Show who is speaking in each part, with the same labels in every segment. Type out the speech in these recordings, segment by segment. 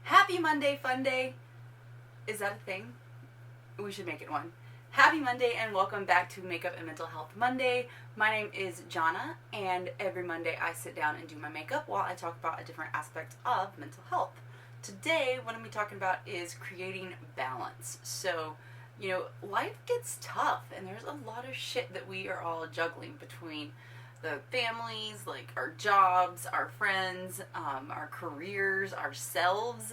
Speaker 1: Happy Monday, fun day. Is that a thing? We should make it one. Happy Monday and welcome back to Makeup and Mental Health Monday. My name is Johnna, and every Monday I sit down and do my makeup while I talk about a different aspect of mental health. Today, what I'm going to be talking about is creating balance. So, life gets tough, and there's a lot of shit that we are all juggling between the families, like our jobs, our friends, our careers, ourselves,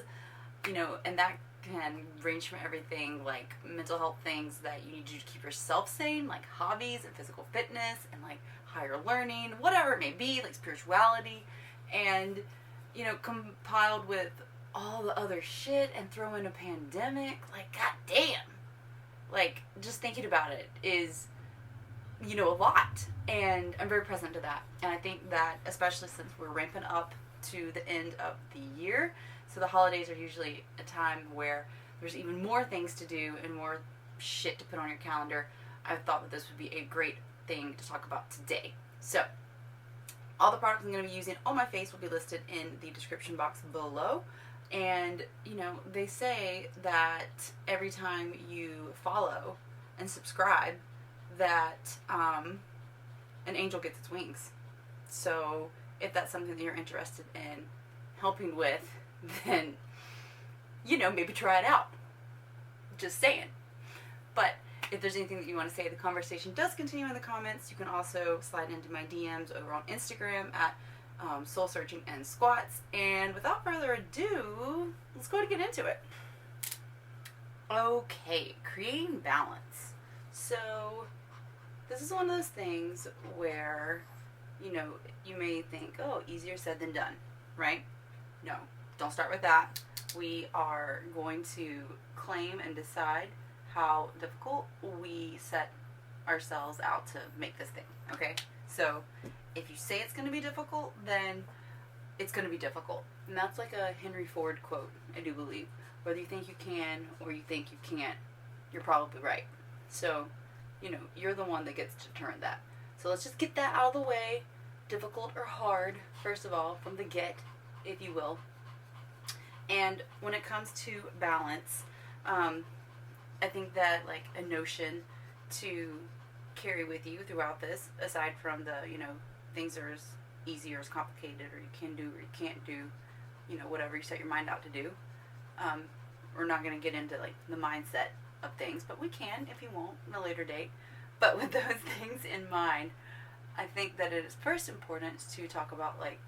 Speaker 1: and that can range from everything like mental health things that you need to do to keep yourself sane, like hobbies and physical fitness and like higher learning, whatever it may be, like spirituality, and compiled with all the other shit and throw in a pandemic, like goddamn, like just thinking about it is a lot, and I'm very present to that. And I think that especially since we're ramping up to the end of the year, so the holidays are usually a time where there's even more things to do and more shit to put on your calendar. I thought that this would be a great thing to talk about today. So all the products I'm going to be using on my face will be listed in the description box below. And they say that every time you follow and subscribe that an angel gets its wings. So if that's something that you're interested in helping with, then maybe try it out. Just saying. But if there's anything that you want to say, the conversation does continue in the comments. You can also slide into my DMs over on Instagram at Soul Searching and Squats. And without further ado, let's go ahead and get into it. Okay, creating balance. So this is one of those things where you may think, oh, easier said than done, right? No, don't start with that. We are going to claim and decide how difficult we set ourselves out to make this thing, okay? So if you say it's going to be difficult, then it's going to be difficult. And that's like a Henry Ford quote, I do believe. Whether you think you can or you think you can't, you're probably right. So, you're the one that gets to determine that. So let's just get that out of the way. Difficult or hard, first of all, from the get, if you will. And when it comes to balance, I think that like a notion to carry with you throughout this, aside from the, things are as easy or as complicated, or you can do or you can't do, whatever you set your mind out to do. We're not going to get into like the mindset of things, but we can if you want in a later date. But with those things in mind, I think that it is first important to talk about like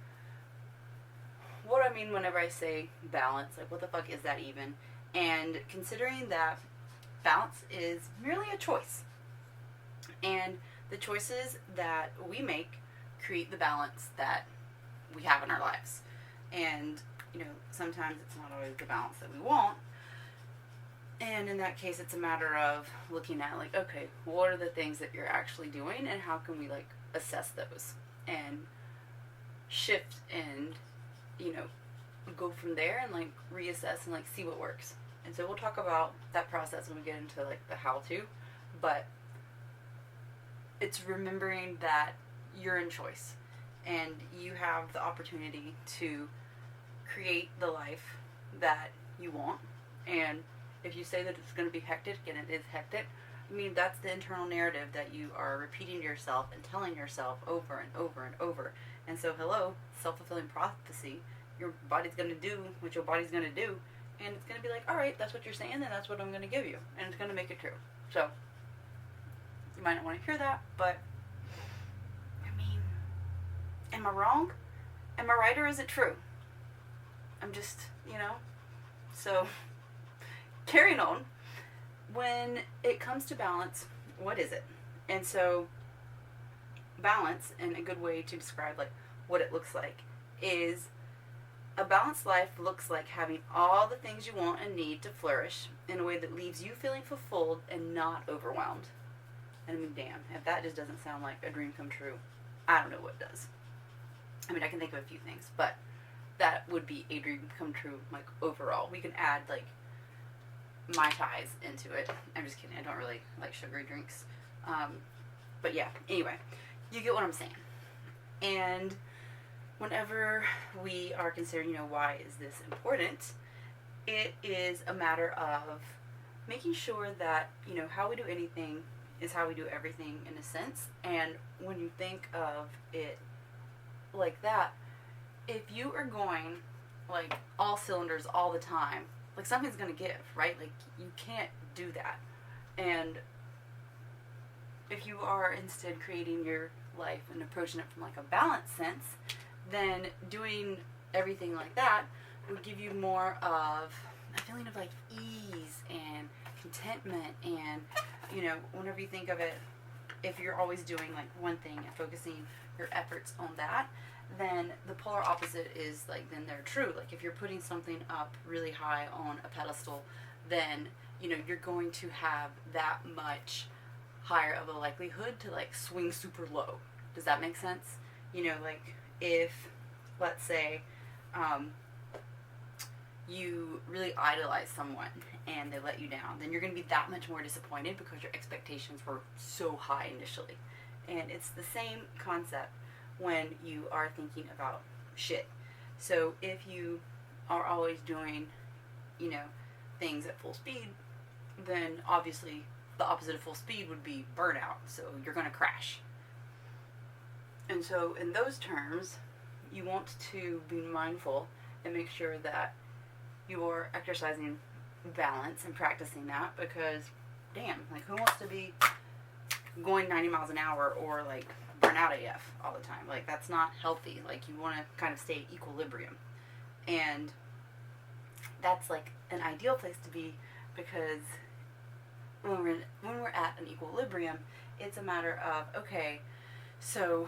Speaker 1: what I mean whenever I say balance. Like, what the fuck is that even? And considering that balance is merely a choice, and the choices that we make create the balance that we have in our lives. And sometimes it's not always the balance that we want. And in that case, it's a matter of looking at like, okay, what are the things that you're actually doing, and how can we like assess those and shift and go from there and like reassess and like see what works. And so we'll talk about that process when we get into like the how to, but it's remembering that you're in choice and you have the opportunity to create the life that you want. And if you say that it's going to be hectic, and it is hectic, I mean, that's the internal narrative that you are repeating to yourself and telling yourself over and over and over. And so, hello, self-fulfilling prophecy. Your body's going to do what your body's going to do. And it's going to be like, all right, that's what you're saying, and that's what I'm going to give you. And it's going to make it true. So, you might not want to hear that, but, I mean, am I wrong? Am I right, or is it true? I'm just, So, carrying on. When it comes to balance, what is it? And so, balance, and a good way to describe like what it looks like, is a balanced life looks like having all the things you want and need to flourish in a way that leaves you feeling fulfilled and not overwhelmed. And I mean, damn, if that just doesn't sound like a dream come true, I don't know what does. I mean, I can think of a few things, but that would be a dream come true, like overall. We can add like Mai Tais into it. I'm just kidding, I don't really like sugary drinks. But yeah, anyway, you get what I'm saying. And whenever we are considering, why is this important, it is a matter of making sure that, you know, how we do anything is how we do everything in a sense. And when you think of it like that, if you are going like all cylinders all the time, like something's going to give, right? Like you can't do that. And if you are instead creating your life and approaching it from like a balanced sense, then doing everything like that would give you more of a feeling of like ease and contentment. And, you know, whenever you think of it, if you're always doing like one thing and focusing your efforts on that, then the polar opposite is like, then they're true. Like if you're putting something up really high on a pedestal, then, you know, you're going to have that much higher of a likelihood to like swing super low. Does that make sense? You know, like if, let's say, you really idolize someone and they let you down, then you're going to be that much more disappointed because your expectations were so high initially. And it's the same concept when you are thinking about shit. So if you are always doing, you know, things at full speed, then obviously the opposite of full speed would be burnout. So you're going to crash. And so in those terms, you want to be mindful and make sure that you're exercising balance and practicing that, because damn, like who wants to be going 90 miles an hour or like burn out AF all the time? Like that's not healthy. Like you want to kind of stay equilibrium. And that's like an ideal place to be, because when we're at an equilibrium, it's a matter of, okay, so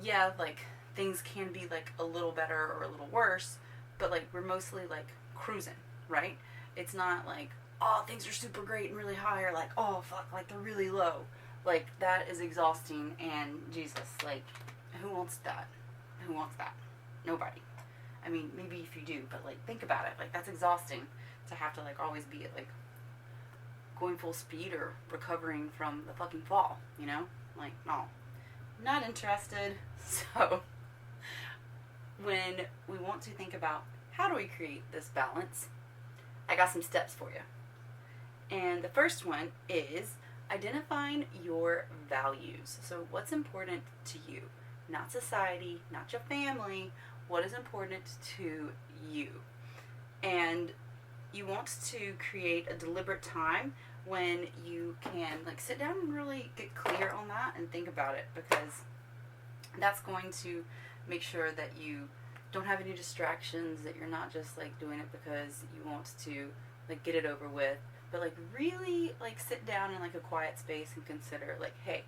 Speaker 1: yeah, like things can be like a little better or a little worse, but like we're mostly like cruising, right? It's not like, oh, things are super great and really high, or like, oh fuck, like they're really low. Like that is exhausting, and Jesus, like who wants that? Who wants that? Nobody. I mean, maybe if you do, but like think about it. Like that's exhausting to have to like always be like going full speed or recovering from the fucking fall, you know? Like, no. Not interested. So when we want to think about how do we create this balance, I got some steps for you. And the first one is identifying your values. So what's important to you? Not society, not your family. What is important to you? And you want to create a deliberate time when you can like sit down and really get clear on that and think about it, because that's going to make sure that you don't have any distractions, that you're not just like doing it because you want to like get it over with, but like really like sit down in like a quiet space and consider like, hey,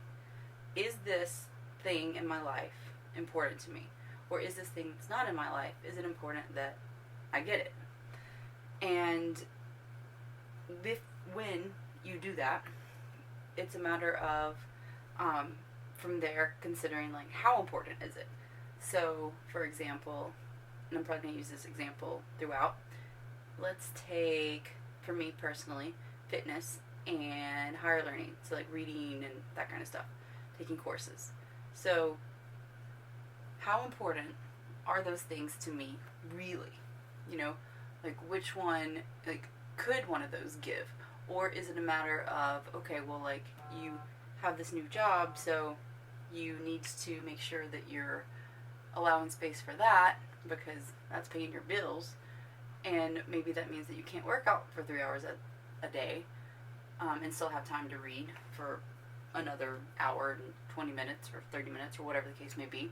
Speaker 1: is this thing in my life important to me? Or is this thing that's not in my life, is it important that I get it? And when you do that, it's a matter of from there considering like how important is it. So for example, and I'm probably going to use this example throughout, let's take, for me personally, fitness and higher learning, so like reading and that kind of stuff, taking courses. So how important are those things to me really? You know, like which one, like could one of those give? Or is it a matter of, okay, well, like you have this new job, so you need to make sure that you're allowing space for that because that's paying your bills, and maybe that means that you can't work out for 3 hours a day and still have time to read for another hour and 20 minutes or 30 minutes or whatever the case may be.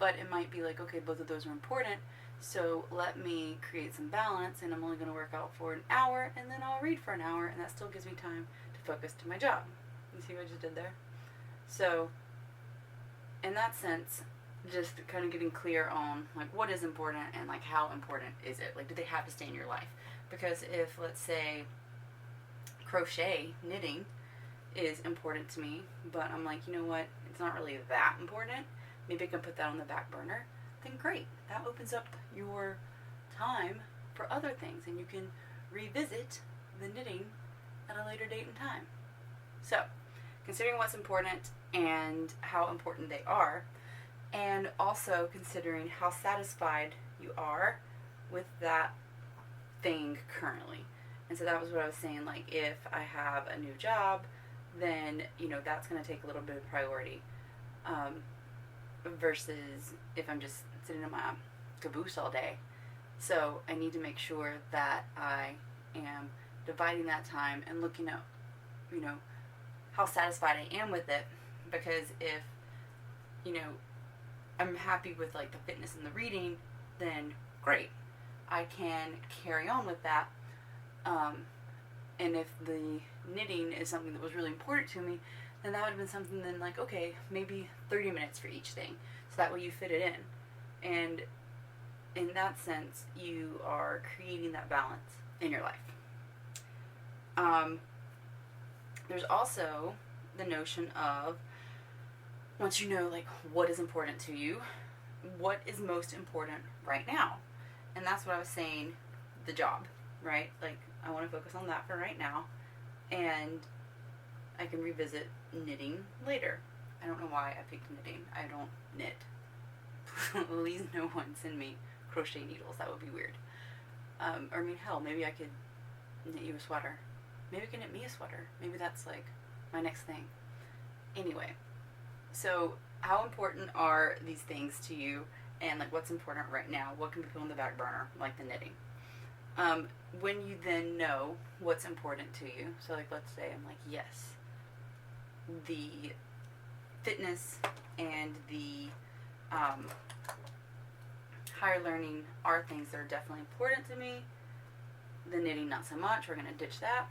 Speaker 1: But it might be like, okay, both of those are important, so let me create some balance, and I'm only going to work out for an hour, and then I'll read for an hour, and that still gives me time to focus to my job. You see what I just did there? So, in that sense, just kind of getting clear on like what is important and like how important is it? Like, do they have to stay in your life? Because if, let's say, crochet, knitting is important to me, but I'm like, you know what, it's not really that important, maybe I can put that on the back burner, then great. That opens up your time for other things, and you can revisit the knitting at a later date and time. So, considering what's important and how important they are, and also considering how satisfied you are with that thing currently. And so that was what I was saying, like if I have a new job, then, you know, that's going to take a little bit of priority, versus if I'm just sitting in my caboose all day. So I need to make sure that I am dividing that time and looking at, you know, how satisfied I am with it. Because if, you know, I'm happy with like the fitness and the reading, then great, I can carry on with that. And if the knitting is something that was really important to me, then that would have been something then like, okay, maybe 30 minutes for each thing. So that way you fit it in. And in that sense, you are creating that balance in your life. There's also the notion of, once you know like what is important to you, what is most important right now. And that's what I was saying, the job, right? Like I want to focus on that for right now, and I can revisit knitting later. I don't know why I picked knitting. I don't knit. Please no one send me crochet needles. That would be weird. Or I mean, hell, maybe I could knit you a sweater. Maybe I can knit me a sweater. Maybe that's like my next thing. Anyway, so how important are these things to you, and like what's important right now? What can be put on the back burner, like the knitting? When you then know what's important to you, so like let's say I'm like, yes, the fitness and the higher learning are things that are definitely important to me. The knitting, not so much. We're going to ditch that.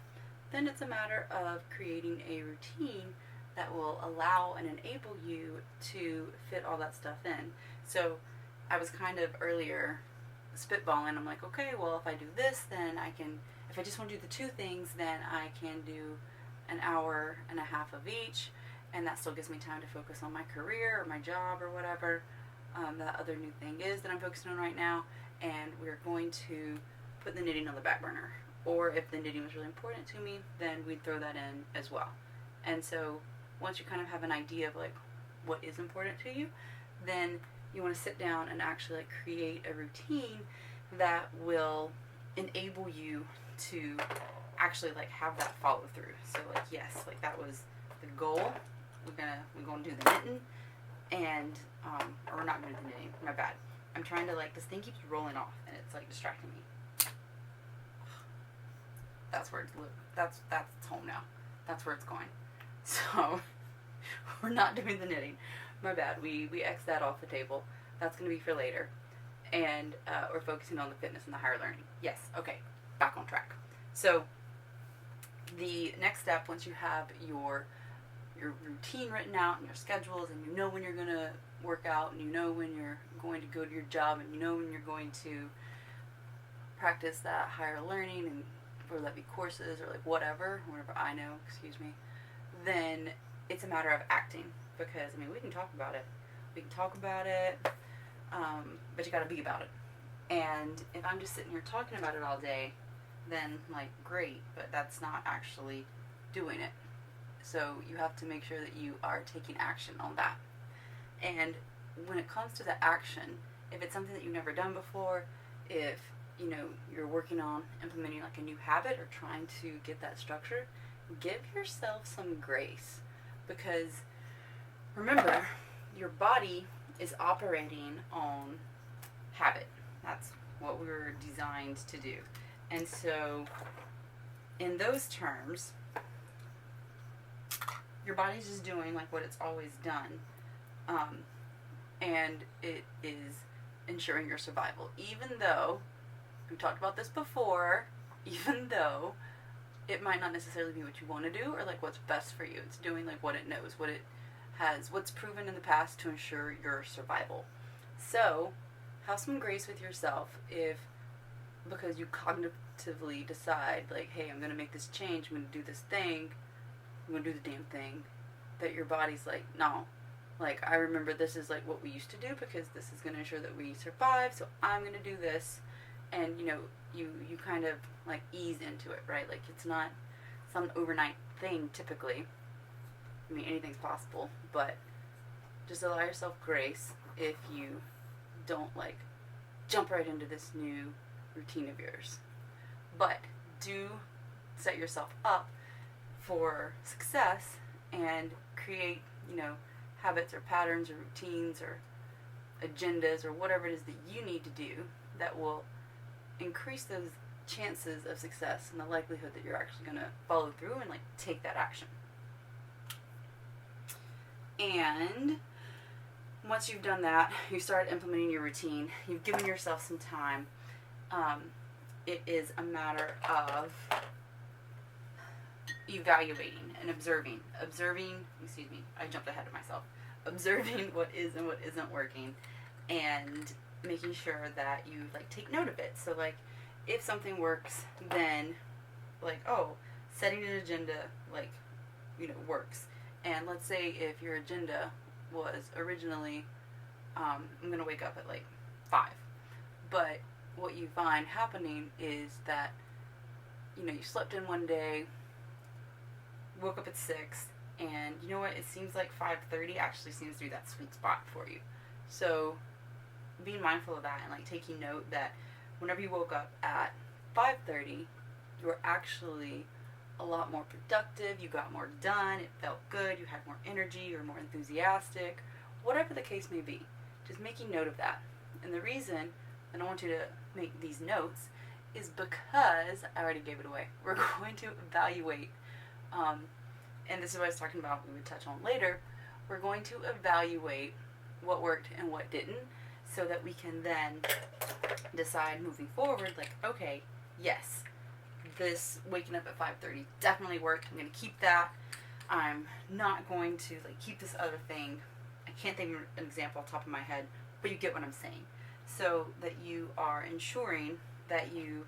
Speaker 1: Then it's a matter of creating a routine that will allow and enable you to fit all that stuff in. So I was kind of earlier spitballing. I'm like, okay, well, if I do this, then I can, if I just want to do the two things, then I can do an hour and a half of each, and that still gives me time to focus on my career or my job or whatever that other new thing is that I'm focusing on right now, and we're going to put the knitting on the back burner. Or if the knitting was really important to me, then we'd throw that in as well. And so once you kind of have an idea of like what is important to you, then you want to sit down and actually like create a routine that will enable you to actually like have that follow through. So like, yes, like that was the goal. We're gonna do the knitting, and or we're not gonna do the knitting. My bad. I'm trying to like, this thing keeps rolling off and it's like distracting me. That's where it's home now. That's where it's going. So we're not doing the knitting. My bad. We X that off the table. That's going to be for later. And we're focusing on the fitness and the higher learning. Yes. Okay. Back on track. So the next step, once you have your routine written out and your schedules, and you know when you're going to work out, and you know when you're going to go to your job, and you know when you're going to practice that higher learning, and whether that be courses or like whatever I know, then it's a matter of acting. Because, I mean, we can talk about it. But you gotta be about it. And if I'm just sitting here talking about it all day, then, like, great, but that's not actually doing it. So you have to make sure that you are taking action on that. And when it comes to the action, if it's something that you've never done before, if, you know, you're working on implementing, like, a new habit or trying to get that structure, give yourself some grace. Because remember, your body is operating on habit. That's what we were designed to do. And so, in those terms, your body's just doing like what it's always done. And it is ensuring your survival. Even though, we talked about this before, even though it might not necessarily be what you want to do or like what's best for you. It's doing like what it knows, what's proven in the past to ensure your survival. So have some grace with yourself if, because you cognitively decide like, hey, I'm going to make this change, I'm going to do this thing, I'm going to do the damn thing, that your body's like, no, like I remember this is like what we used to do because this is going to ensure that we survive, so I'm going to do this. And, you know, you kind of, like, ease into it, right? Like, it's not some overnight thing, typically. I mean, anything's possible. But just allow yourself grace if you don't, like, jump right into this new routine of yours. But do set yourself up for success and create, habits or patterns or routines or agendas or whatever it is that you need to do that will increase those chances of success and the likelihood that you're actually going to follow through and take that action. And once you've done that, you start implementing your routine, you've given yourself some time, it is a matter of evaluating and observing, I jumped ahead of myself, observing what is and what isn't working, and making sure that you take note of it. So if something works, then setting an agenda works. And let's say if your agenda was originally I'm gonna wake up at 5, but what you find happening is that you slept in one day, woke up at 6, and you know what, it seems like 5:30 actually seems to be that sweet spot for you. So being mindful of that and taking note that whenever you woke up at 5:30, you were actually a lot more productive, you got more done, it felt good, you had more energy, you were more enthusiastic, whatever the case may be. Just making note of that. And the reason I want you to make these notes is because I already gave it away. We're going to evaluate, and this is what I was talking about, we would touch on later. We're going to evaluate what worked and what didn't, so that we can then decide moving forward, okay, yes, this waking up at 5:30 definitely worked. I'm going to keep that. I'm not going to keep this other thing. I can't think of an example off the top of my head, but you get what I'm saying. So that you are ensuring that you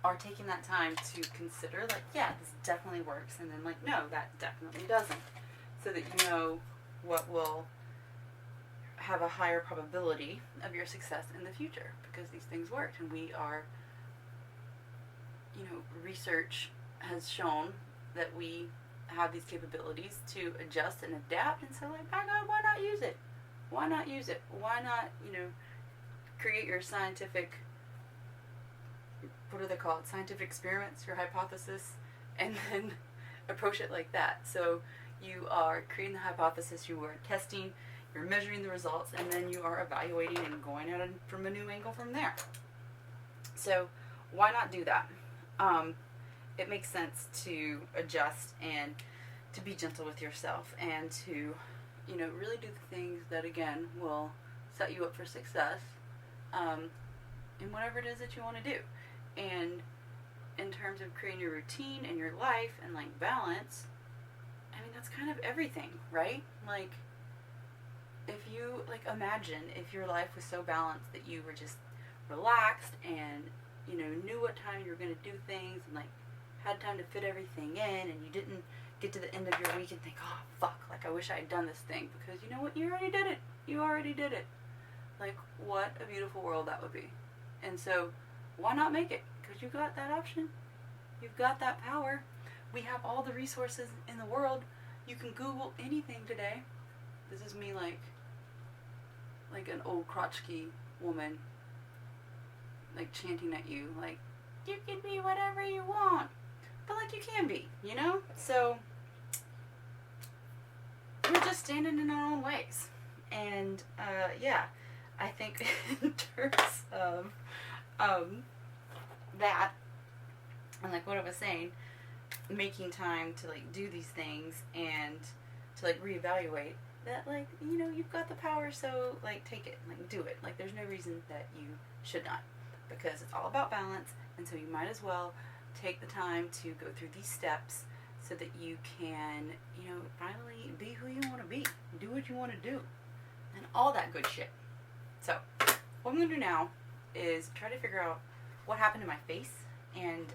Speaker 1: are taking that time to consider, yeah, this definitely works, and then no, that definitely doesn't. So that you know what will have a higher probability of your success in the future, because these things worked, and we are, research has shown that we have these capabilities to adjust and adapt, and so by God, why not use it? Why not use it? Why not, create your scientific, what do they call it, scientific experiments, your hypothesis, and then approach it like that. So you are creating the hypothesis, you are testing, you're measuring the results, and then you are evaluating and going at it from a new angle from there. So why not do that? It makes sense to adjust and to be gentle with yourself, and to, really do the things that, again, will set you up for success in whatever it is that you want to do. And in terms of creating your routine and your life and balance, that's kind of everything, right? If you imagine if your life was so balanced that you were just relaxed and knew what time you were going to do things, and had time to fit everything in, and you didn't get to the end of your week and think, oh fuck, I wish I had done this thing, because you know what, you already did it. What a beautiful world that would be. And so why not make it? Because you got that option, you've got that power. We have all the resources in the world. You can Google anything today. This is me like an old crotchety woman chanting at you you can be whatever you want, but you can be, so we're just standing in our own ways. And yeah, I think in terms of that, and what I was saying, making time to do these things and to reevaluate that, you've got the power, so take it, do it. There's no reason that you should not, because it's all about balance. And so you might as well take the time to go through these steps so that you can, finally be who you want to be, do what you want to do, and all that good shit. So what I'm going to do now is try to figure out what happened to my face, and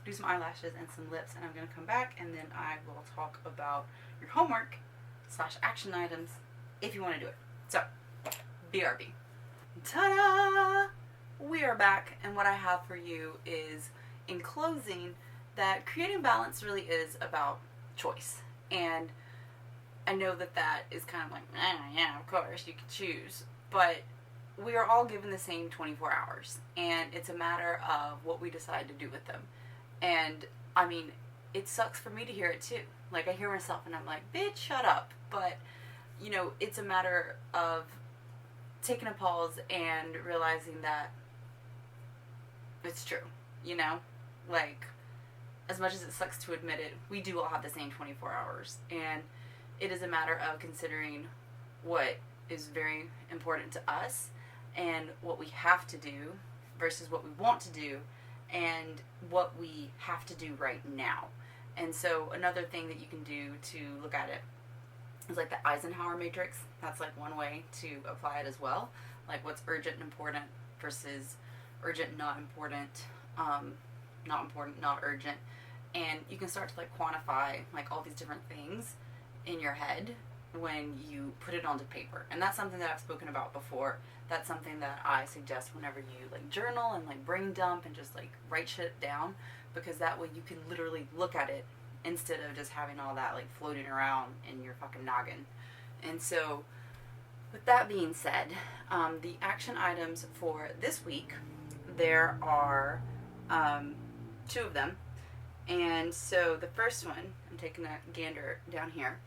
Speaker 1: do some eyelashes and some lips, and I'm going to come back, and then I will talk about your homework / action items if you want to do it. So, BRB. Ta-da! We are back, and what I have for you is, in closing, that creating balance really is about choice. And I know that is kind of yeah, of course, you can choose. But we are all given the same 24 hours, and it's a matter of what we decide to do with them. And I mean, it sucks for me to hear it too. Like, I hear myself and I'm like, bitch, shut up. But, you know, it's a matter of taking a pause and realizing that it's true, you know? Like, as much as it sucks to admit it, we do all have the same 24 hours. And it is a matter of considering what is very important to us and what we have to do versus what we want to do and what we have to do right now. And so another thing that you can do to look at it is like the Eisenhower matrix. That's like one way to apply it as well. Like what's urgent and important versus urgent, not important, not urgent. And you can start to like quantify like all these different things in your head when you put it onto paper. And that's something that I've spoken about before. That's something that I suggest whenever you like journal and like brain dump and just like write shit down, because that way you can literally look at it instead of just having all that like floating around in your fucking noggin. And so with that being said, the action items for this week, there are 2 of them. And so the first one, I'm taking a gander down here,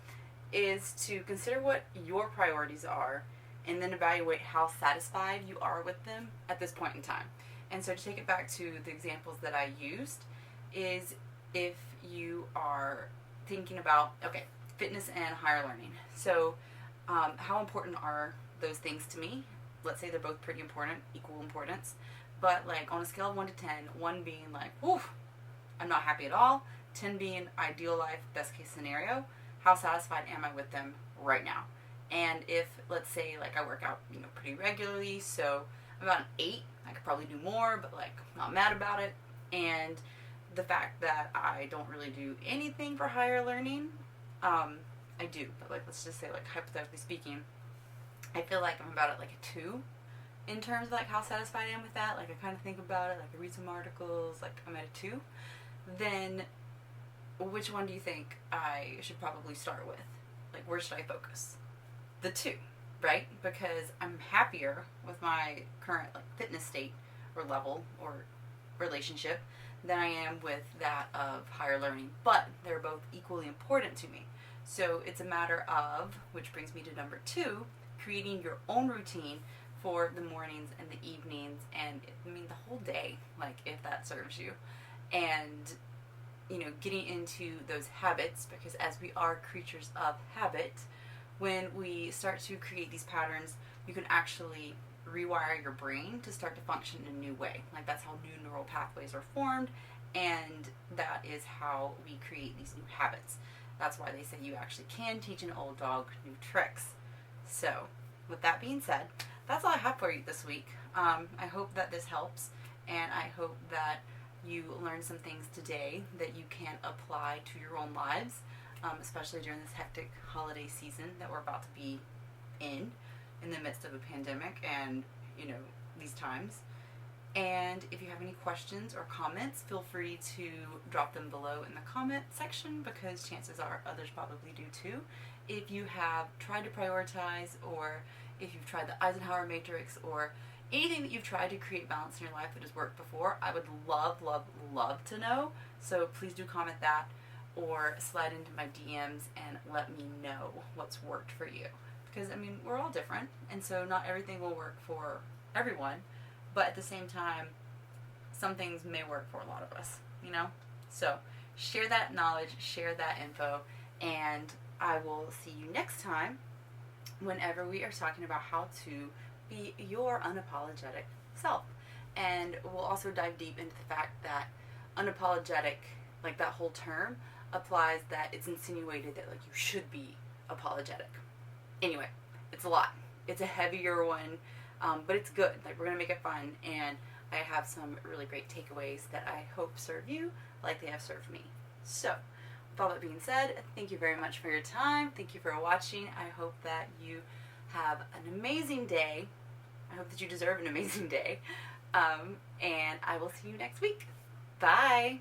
Speaker 1: is to consider what your priorities are and then evaluate how satisfied you are with them at this point in time. And so to take it back to the examples that I used, is if you are thinking about, okay, fitness and higher learning. So how important are those things to me? Let's say they're both pretty important, equal importance. But like on a scale of 1 to 10, 1 being like, woof, I'm not happy at all, 10 being ideal life, best case scenario, how satisfied am I with them right now? And if, let's say, like I work out, you know, pretty regularly, so I'm about an 8, I could probably do more, but like not mad about it. And the fact that I don't really do anything for higher learning, I do, but like let's just say, like hypothetically speaking, I feel like I'm about at like a 2 in terms of like how satisfied I am with that. Like I kind of think about it, like I read some articles, like I'm at a 2. Then which one do you think I should probably start with? Like where should I focus? The 2, right? Because I'm happier with my current like fitness state or level or relationship than I am with that of higher learning. But they're both equally important to me. So it's a matter of, which brings me to number 2, creating your own routine for the mornings and the evenings and I mean the whole day, like if that serves you. And you know, getting into those habits, because as we are creatures of habit, when we start to create these patterns, you can actually rewire your brain to start to function in a new way. Like that's how new neural pathways are formed, and that is how we create these new habits. That's why they say you actually can teach an old dog new tricks. So with that being said, that's all I have for you this week. I hope that this helps, and I hope that you learned some things today that you can apply to your own lives, especially during this hectic holiday season that we're about to be in the midst of a pandemic and, you know, these times. And if you have any questions or comments, feel free to drop them below in the comment section, because chances are others probably do too. If you have tried to prioritize, or if you've tried the Eisenhower matrix, or anything that you've tried to create balance in your life that has worked before, I would love, love, love to know. So please do comment that, or slide into my DMs and let me know what's worked for you. Because, I mean, we're all different, and so not everything will work for everyone. But at the same time, some things may work for a lot of us, you know? So share that knowledge, share that info, and I will see you next time whenever we are talking about how to be your unapologetic self. And we'll also dive deep into the fact that unapologetic, like that whole term, applies that it's insinuated that like you should be apologetic. Anyway, it's a lot. It's a heavier one. But it's good. Like, we're going to make it fun, and I have some really great takeaways that I hope serve you like they have served me. So, with all that being said, thank you very much for your time. Thank you for watching. I hope that you have an amazing day. I hope that you deserve an amazing day. And I will see you next week. Bye!